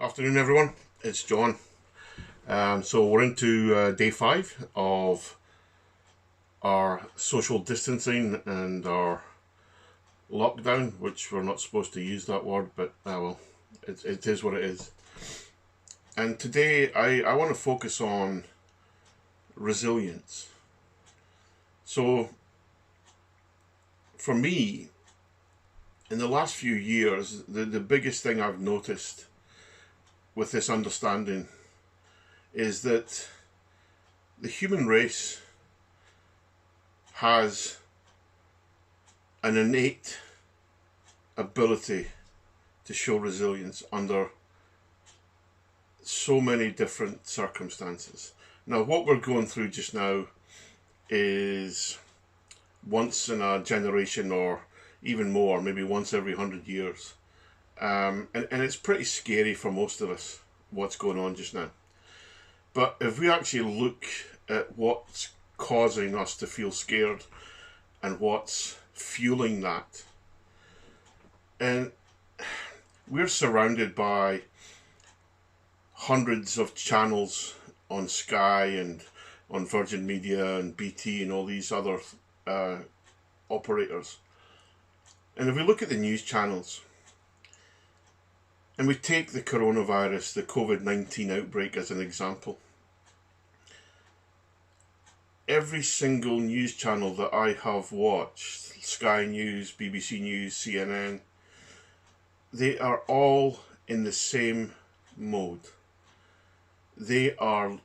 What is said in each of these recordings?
Afternoon, everyone. It's John. So we're into day 5 of our social distancing and our lockdown, which we're not supposed to use that word, but well, it is what it is. And today I want to focus on resilience. So for me, in the last few years, the biggest thing I've noticed with this understanding is that the human race has an innate ability to show resilience under so many different circumstances. Now, what we're going through just now is once in a generation, or even more, maybe once every 100 years. And it's pretty scary for most of us what's going on just now. But if we actually look at what's causing us to feel scared and what's fueling that, and we're surrounded by hundreds of channels on Sky and on Virgin Media and BT and all these other operators. And if we look at the news channels and we take the coronavirus, the COVID-19 outbreak as an example, every single news channel that I have watched, Sky News, BBC News, CNN, they are all in the same mode. They are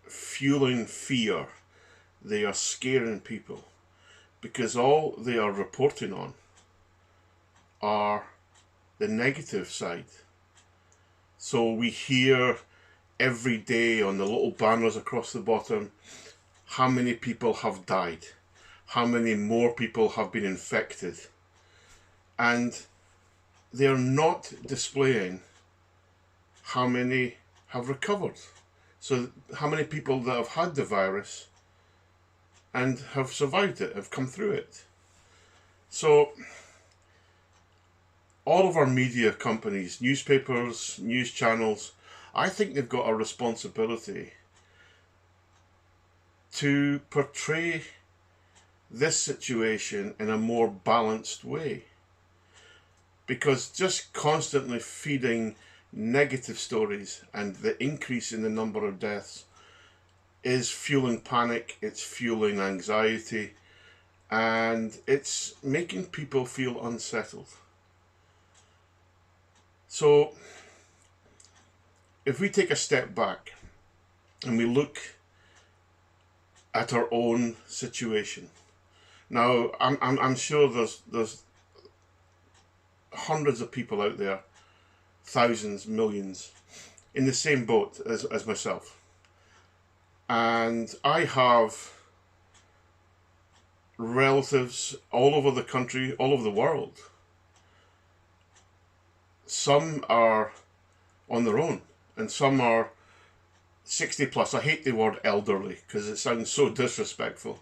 fueling fear. They are scaring people because all they are reporting on are the negative side. So we hear every day on the little banners across the bottom how many people have died, how many more people have been infected, and they are not displaying how many have recovered. So how many people that have had the virus and have survived it, have come through it. So all of our media companies, newspapers, news channels, I think they've got a responsibility to portray this situation in a more balanced way. Because just constantly feeding negative stories and the increase in the number of deaths is fueling panic, it's fueling anxiety, and it's making people feel unsettled. So if we take a step back and we look at our own situation. Now, I'm sure there's hundreds of people out there, thousands, millions, in the same boat as myself. And I have relatives all over the country, all over the world. Some are on their own, and some are 60 plus. I hate the word elderly because it sounds so disrespectful.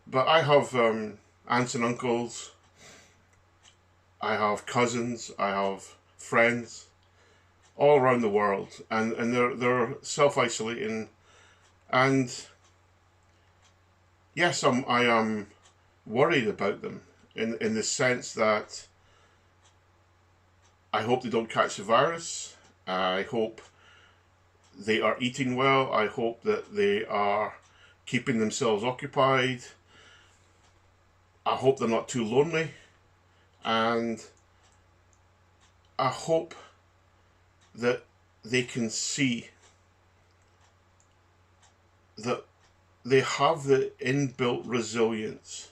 But I have aunts and uncles, I have cousins, I have friends all around the world, and they're self-isolating. And yes, I am worried about them in the sense that I hope they don't catch the virus. I hope they are eating well. I hope that they are keeping themselves occupied. I hope they're not too lonely. And I hope that they can see that they have the inbuilt resilience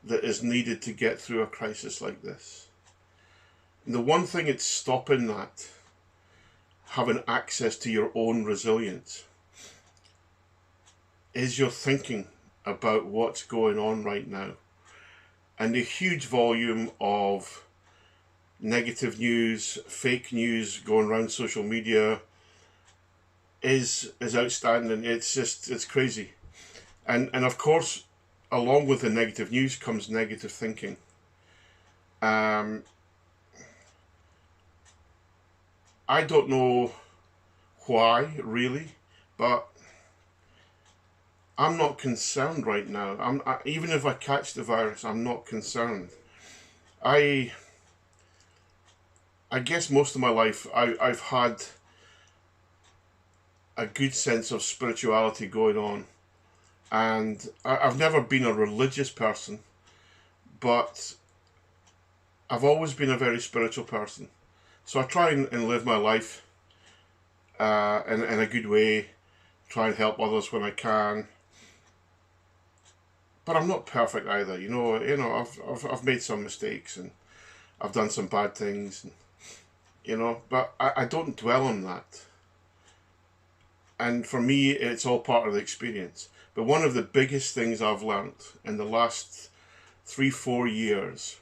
that is needed to get through a crisis like this. And the one thing it's stopping that, having access to your own resilience, is your thinking about what's going on right now. And the huge volume of negative news, fake news going around social media is outstanding. It's crazy. And of course, along with the negative news comes negative thinking. I don't know why, really, but I'm not concerned right now. Even if I catch the virus, I'm not concerned. I guess most of my life I've had a good sense of spirituality going on, and I've never been a religious person, but I've always been a very spiritual person. So I try and live my life in a good way, try and help others when I can. But I'm not perfect either, you know. I've made some mistakes and I've done some bad things, and, you know. But I don't dwell on that. And for me, it's all part of the experience. But one of the biggest things I've learnt in the last 3-4 years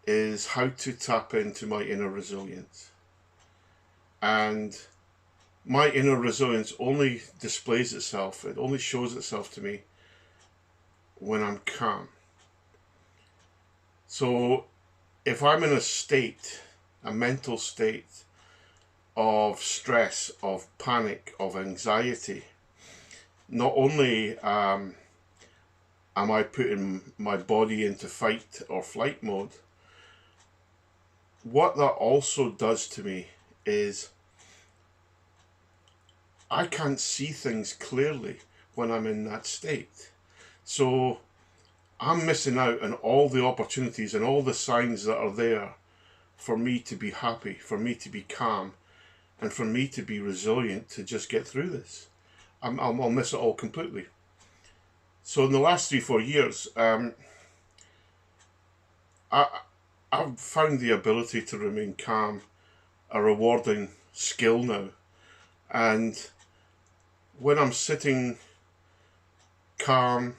is how to tap into my inner resilience. And my inner resilience only displays itself, it only shows itself to me when I'm calm. So if I'm in a state, a mental state of stress, of panic, of anxiety, not only am I putting my body into fight or flight mode, what that also does to me is I can't see things clearly when I'm in that state. So I'm missing out on all the opportunities and all the signs that are there for me to be happy, for me to be calm, and for me to be resilient to just get through this. I'll miss it all completely. So in the last 3-4 years, I've found the ability to remain calm a rewarding skill now. And when I'm sitting calm,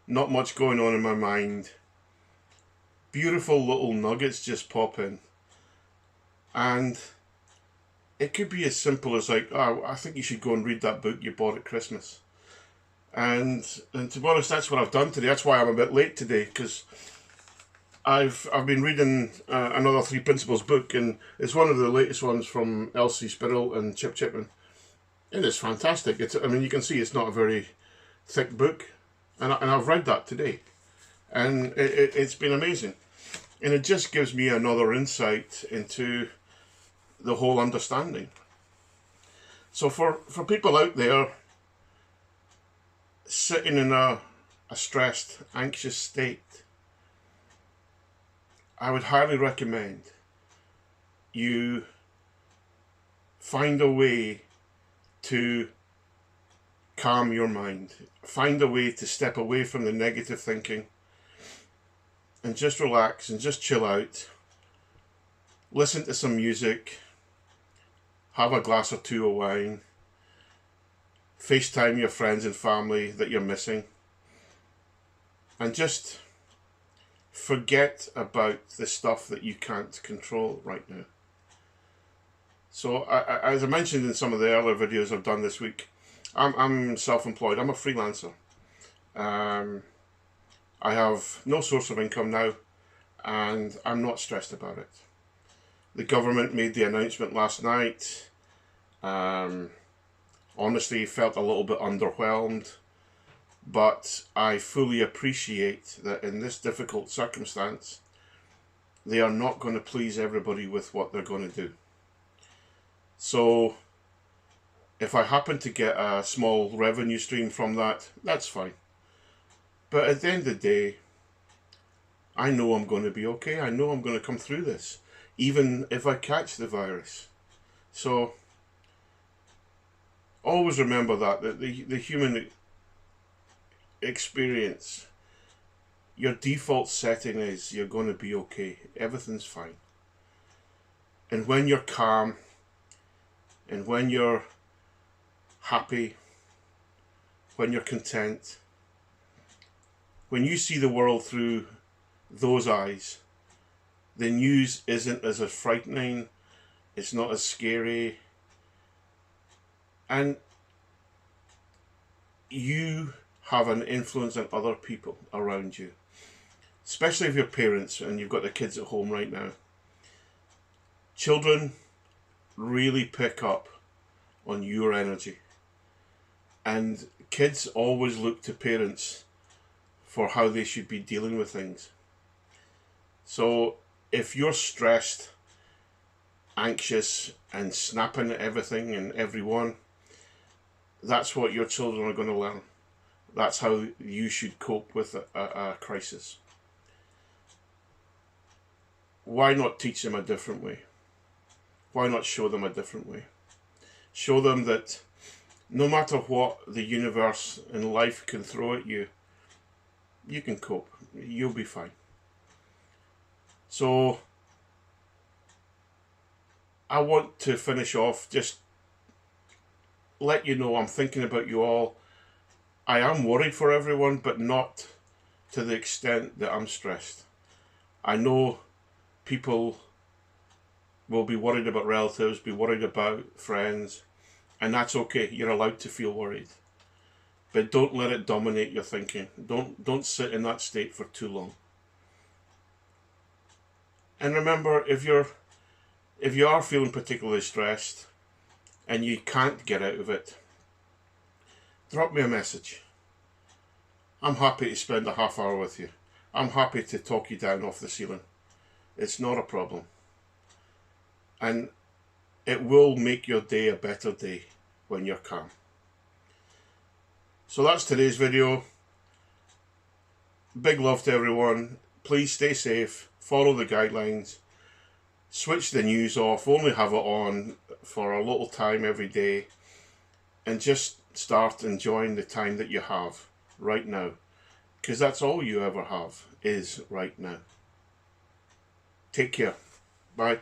not much going on in my mind, beautiful little nuggets just pop in. And it could be as simple as like, oh, I think you should go and read that book you bought at Christmas. And to be honest, that's what I've done today. That's why I'm a bit late today, because I've been reading another Three Principles book, and it's one of the latest ones from Elsie Spittle and Chip Chipman. And it's fantastic. I mean, you can see it's not a very thick book, and I've read that today, and it's been amazing. And it just gives me another insight into the whole understanding. So for people out there sitting in a stressed, anxious state, I would highly recommend you find a way to calm your mind. Find a way to step away from the negative thinking and just relax and just chill out. Listen to some music. Have a glass or two of wine. FaceTime your friends and family that you're missing. And just forget about the stuff that you can't control right now. So, as I mentioned in some of the earlier videos I've done this week, I'm self-employed. I'm a freelancer. I have no source of income now, and I'm not stressed about it. The government made the announcement last night. Honestly, felt a little bit underwhelmed, but I fully appreciate that in this difficult circumstance, they are not going to please everybody with what they're going to do. So, if I happen to get a small revenue stream from that, that's fine. But at the end of the day, I know I'm going to be okay. I know I'm going to come through this, even if I catch the virus. So, always remember that the human experience, your default setting is you're going to be okay. Everything's fine. And when you're calm, and when you're happy, when you're content, when you see the world through those eyes, the news isn't as frightening, it's not as scary, and you have an influence on other people around you, especially if you're parents and you've got the kids at home right now. Children really pick up on your energy. And kids always look to parents for how they should be dealing with things. So if you're stressed, anxious, and snapping at everything and everyone, that's what your children are going to learn. That's how you should cope with a crisis. Why not teach them a different way? Why not show them a different way? Show them that no matter what the universe and life can throw at you, you can cope. You'll be fine. So I want to finish off, just let you know I'm thinking about you all. I am worried for everyone, but not to the extent that I'm stressed. I know people will be worried about relatives, be worried about friends, and that's okay. You're allowed to feel worried. But don't let it dominate your thinking. Don't sit in that state for too long. And remember, if you are feeling particularly stressed and you can't get out of it, drop me a message. I'm happy to spend a half hour with you. I'm happy to talk you down off the ceiling. It's not a problem. And it will make your day a better day when you're calm. So that's today's video. Big love to everyone. Please stay safe. Follow the guidelines. Switch the news off. Only have it on for a little time every day. And just start enjoying the time that you have right now. Because that's all you ever have, is right now. Take care. Bye.